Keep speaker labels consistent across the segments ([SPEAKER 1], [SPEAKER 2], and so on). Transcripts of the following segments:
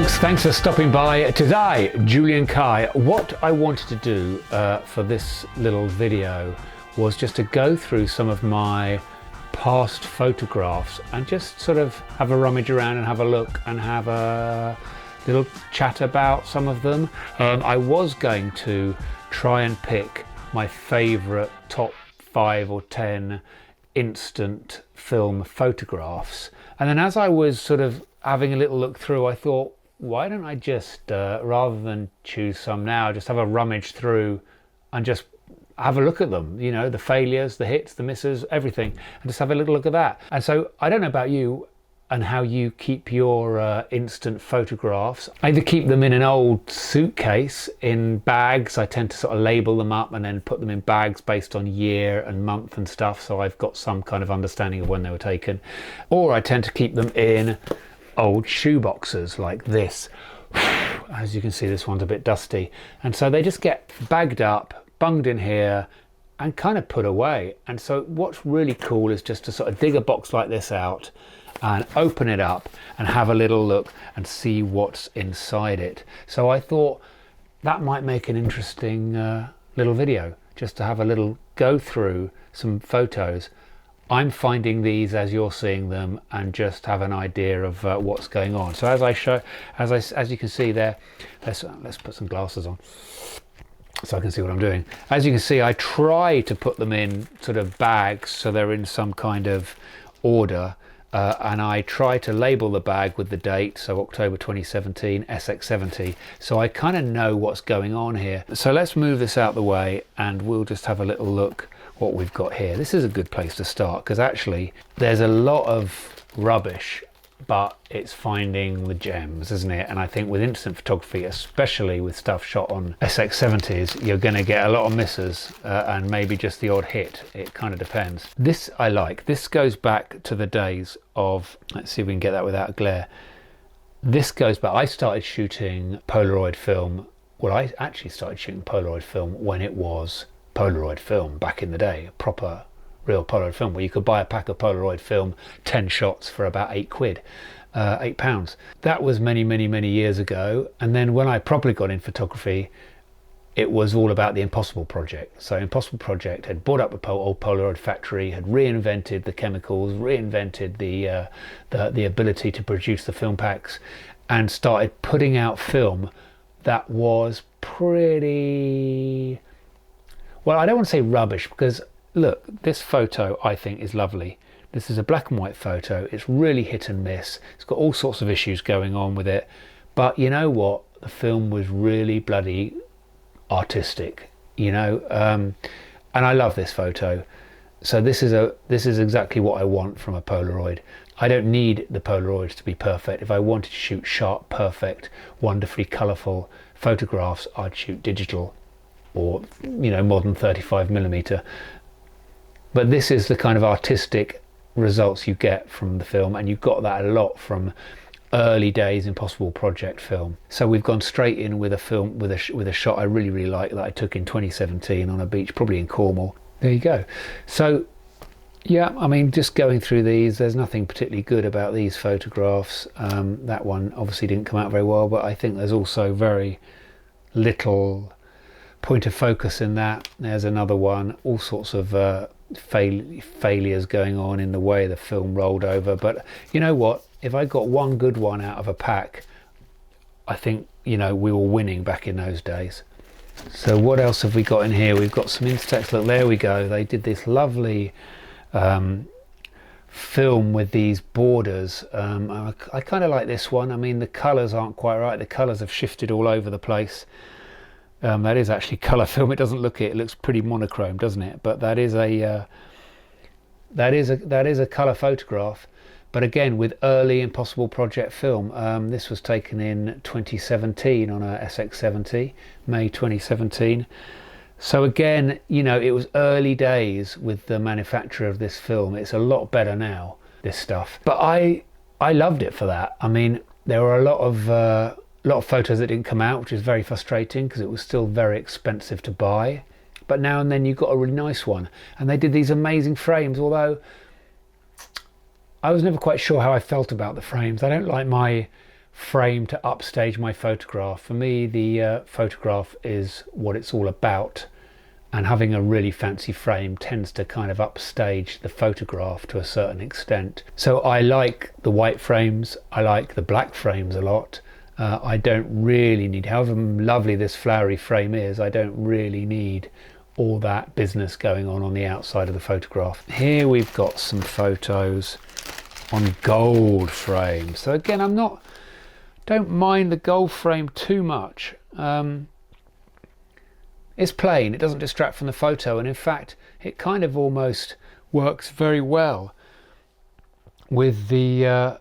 [SPEAKER 1] folks, thanks for stopping by today. Julian Kai. What I wanted to do for this little video was just to go through some of my past photographs and just sort of have a rummage around and have a look and have a little chat about some of them. I was going to try and pick my favourite top 5 or 10 instant film photographs, and then as I was sort of having a little look through, I thought, why don't I just rather than choose some now, just have a rummage through and just have a look at them, you know, the failures, the hits, the misses, everything, and just have a little look at that. And so I don't know about you and how you keep your instant photographs. I either keep them in an old suitcase in bags. I tend to sort of label them up and then put them in bags based on year and month and stuff, so I've got some kind of understanding of when they were taken. Or I tend to keep them in old shoe boxes like this. As you can see, this one's a bit dusty, and so they just get bagged up, bunged in here and kind of put away. And so what's really cool is just to sort of dig a box like this out and open it up and have a little look and see what's inside it. So I thought that might make an interesting little video, just to have a little go through some photos. I'm finding these as you're seeing them and just have an idea of what's going on. So as you can see there, let's put some glasses on so I can see what I'm doing. As you can see, I try to put them in sort of bags so they're in some kind of order, and I try to label the bag with the date, so October 2017, SX70, so I kind of know what's going on here. So let's move this out the way and we'll just have a little look what we've got here. This is a good place to start because actually there's a lot of rubbish, but it's finding the gems, isn't it? And I think with instant photography, especially with stuff shot on SX70s, you're going to get a lot of misses and maybe just the odd hit. It kind of depends. This I like. This goes back to the days of, let's see if we can get that without a glare. This goes back, I started shooting Polaroid film. Well, I actually started shooting Polaroid film when it was Polaroid film back in the day, proper real Polaroid film, where you could buy a pack of Polaroid film, 10 shots for about £8, £8. That was many years ago. And then when I properly got in photography, it was all about the Impossible Project. So Impossible Project had bought up a old Polaroid factory, had reinvented the chemicals, reinvented the ability to produce the film packs, and started putting out film that was pretty, well, I don't want to say rubbish, because look, this photo I think is lovely. This is a black and white photo. It's really hit and miss. It's got all sorts of issues going on with it. But you know what? The film was really bloody artistic, you know, and I love this photo. So this is exactly what I want from a Polaroid. I don't need the Polaroids to be perfect. If I wanted to shoot sharp, perfect, wonderfully colourful photographs, I'd shoot digital or, you know, modern 35mm. But this is the kind of artistic results you get from the film, and you got that a lot from early days Impossible Project film. So we've gone straight in with a film with a shot I really like that I took in 2017 on a beach, probably in Cornwall. There you go. So yeah, I mean, just going through these, there's nothing particularly good about these photographs. That one obviously didn't come out very well, but I think there's also very little point of focus in that. There's another one, all sorts of failures going on in the way the film rolled over. But you know what, if I got one good one out of a pack, I think, you know, we were winning back in those days. So what else have we got in here? We've got some Instax. Look, there we go. They did this lovely film with these borders. I kind of like this one. I mean, the colors aren't quite right. The colors have shifted all over the place. That is actually colour film. It doesn't look it. It looks pretty monochrome, doesn't it? But that is a colour photograph. But again, with early Impossible Project film. This was taken in 2017 on a SX70, May 2017. So again, you know, it was early days with the manufacture of this film. It's a lot better now, this stuff. But I loved it for that. I mean, there were a lot of photos that didn't come out, which is very frustrating because it was still very expensive to buy. But now and then you got a really nice one, and they did these amazing frames, although I was never quite sure how I felt about the frames. I don't like my frame to upstage my photograph. For me, the photograph is what it's all about, and having a really fancy frame tends to kind of upstage the photograph to a certain extent. So I like the white frames, I like the black frames a lot. I don't really need, however lovely this flowery frame is, I don't really need all that business going on the outside of the photograph. Here we've got some photos on gold frame. So again, don't mind the gold frame too much. It's plain, it doesn't distract from the photo, and in fact it kind of almost works very well with the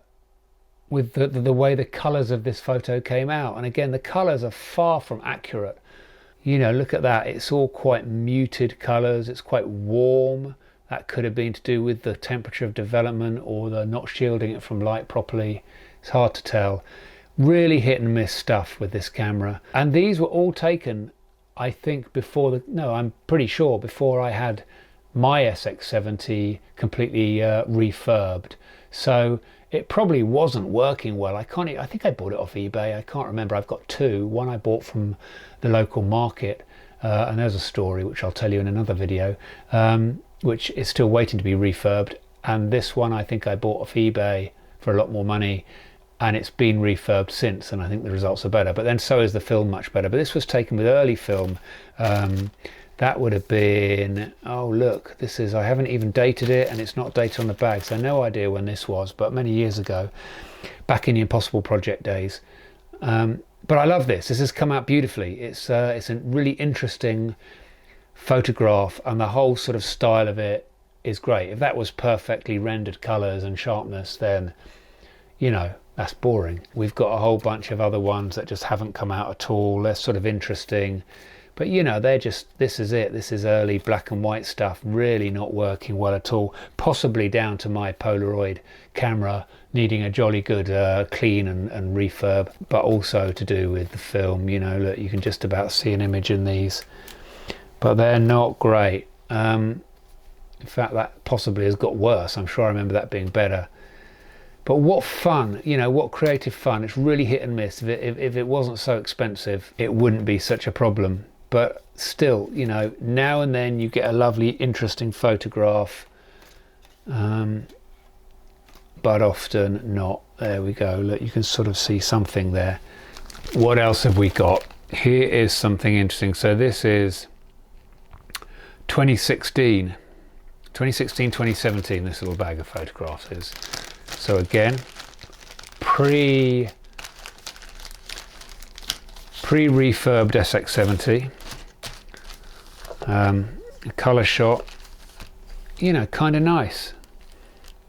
[SPEAKER 1] way the colours of this photo came out. And again, the colours are far from accurate. You know, look at that, it's all quite muted colours, it's quite warm. That could have been to do with the temperature of development or the not shielding it from light properly. It's hard to tell. Really hit and miss stuff with this camera. And these were all taken, I think, I'm pretty sure before I had my SX70 completely refurbed. So it probably wasn't working well. I think I bought it off eBay. I can't remember. I've got two. One I bought from the local market, and there's a story which I'll tell you in another video, which is still waiting to be refurbed. And this one I think I bought off eBay for a lot more money, and it's been refurbed since, and I think the results are better. But then so is the film much better. But this was taken with early film. That would have been, oh look, this is, I haven't even dated it, and it's not dated on the bag, so no idea when this was, but many years ago, back in the Impossible Project days. But I love this. This has come out beautifully. It's a really interesting photograph, and the whole sort of style of it is great. If that was perfectly rendered colours and sharpness, then, you know, that's boring. We've got a whole bunch of other ones that just haven't come out at all. They're sort of interesting, but you know, they're just, this is it. This is early black and white stuff, really not working well at all. Possibly down to my Polaroid camera needing a jolly good clean and refurb, but also to do with the film. You know, look, you can just about see an image in these, but they're not great. In fact, that possibly has got worse. I'm sure I remember that being better. But what fun, you know, what creative fun. It's really hit and miss. If it wasn't so expensive, it wouldn't be such a problem. But still, you know, now and then you get a lovely, interesting photograph, but often not. There we go. Look, you can sort of see something there. What else have we got? Here is something interesting. So this is 2016, 2017, this little bag of photographs is. So again, pre-refurbed SX70, a colour shot, you know, kind of nice.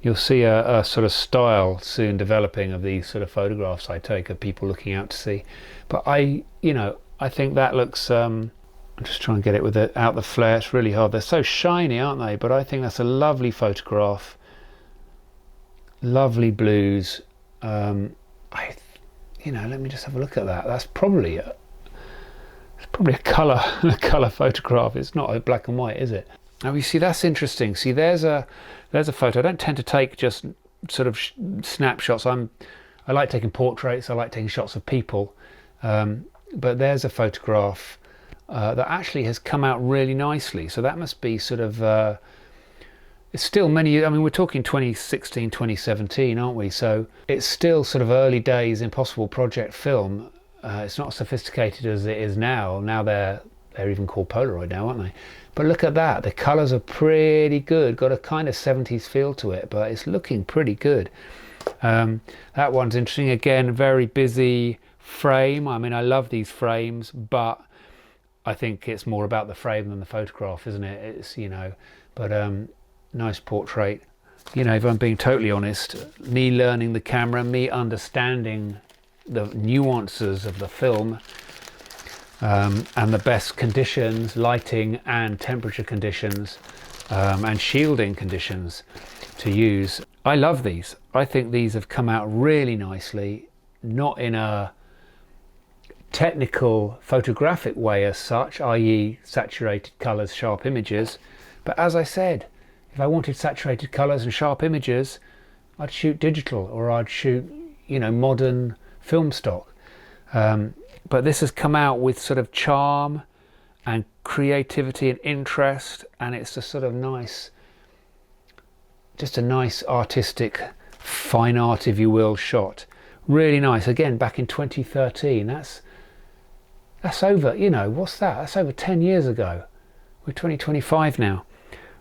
[SPEAKER 1] You'll see a sort of style soon developing of these sort of photographs I take of people looking out to sea. But I think that looks, I'm just trying to get it out the flare. It's really hard. They're so shiny, aren't they? But I think that's a lovely photograph. Lovely blues. Let me just have a look at that. That's probably a colour colour photograph. It's not a black and white, is it? Now you see, that's interesting. See, there's a photo. I don't tend to take just sort of snapshots. I like taking portraits. I like taking shots of people. But there's a photograph that actually has come out really nicely. So that must be sort of. It's still many, I mean, we're talking 2016, 2017, aren't we? So it's still sort of early days Impossible Project film. It's not as sophisticated as it is now. Now they're even called Polaroid now, aren't they? But look at that. The colours are pretty good. Got a kind of 70s feel to it, but it's looking pretty good. That one's interesting. Again, very busy frame. I mean, I love these frames, but I think it's more about the frame than the photograph, isn't it? It's, you know, but nice portrait. You know, if I'm being totally honest, me learning the camera, me understanding the nuances of the film, and the best conditions, lighting and temperature conditions, and shielding conditions to use. I love these. I think these have come out really nicely, not in a technical photographic way as such, i.e. saturated colours, sharp images, but as I said, if I wanted saturated colours and sharp images, I'd shoot digital, or I'd shoot, you know, modern film stock. But this has come out with sort of charm and creativity and interest, and it's a sort of nice, just a nice artistic, fine art, if you will, shot. Really nice. Again, back in 2013. That's over, you know, what's that? That's over 10 years ago. We're 2025 now.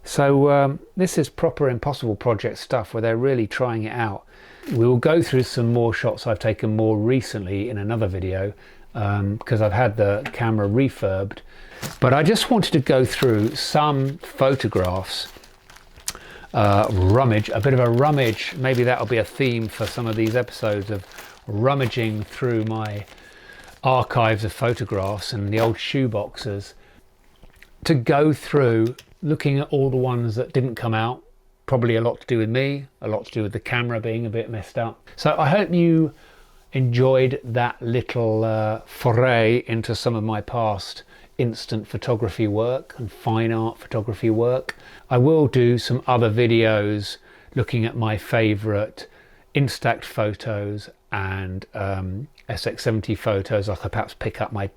[SPEAKER 1] So this is proper Impossible Project stuff where they're really trying it out. We will go through some more shots I've taken more recently in another video, because I've had the camera refurbed. But I just wanted to go through some photographs, rummage, a bit of a rummage. Maybe that'll be a theme for some of these episodes, of rummaging through my archives of photographs and the old shoe boxes, to go through looking at all the ones that didn't come out. Probably a lot to do with me, a lot to do with the camera being a bit messed up. So I hope you enjoyed that little foray into some of my past instant photography work and fine art photography work. I will do some other videos looking at my favorite Instax photos and SX70 photos. I could perhaps pick up my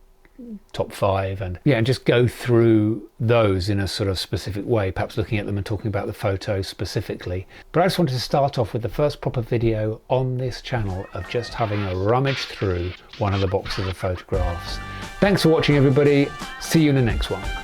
[SPEAKER 1] top 5 and just go through those in a sort of specific way, perhaps looking at them and talking about the photos specifically. But I just wanted to start off with the first proper video on this channel of just having a rummage through one of the boxes of photographs. Thanks for watching, everybody. See you in the next one.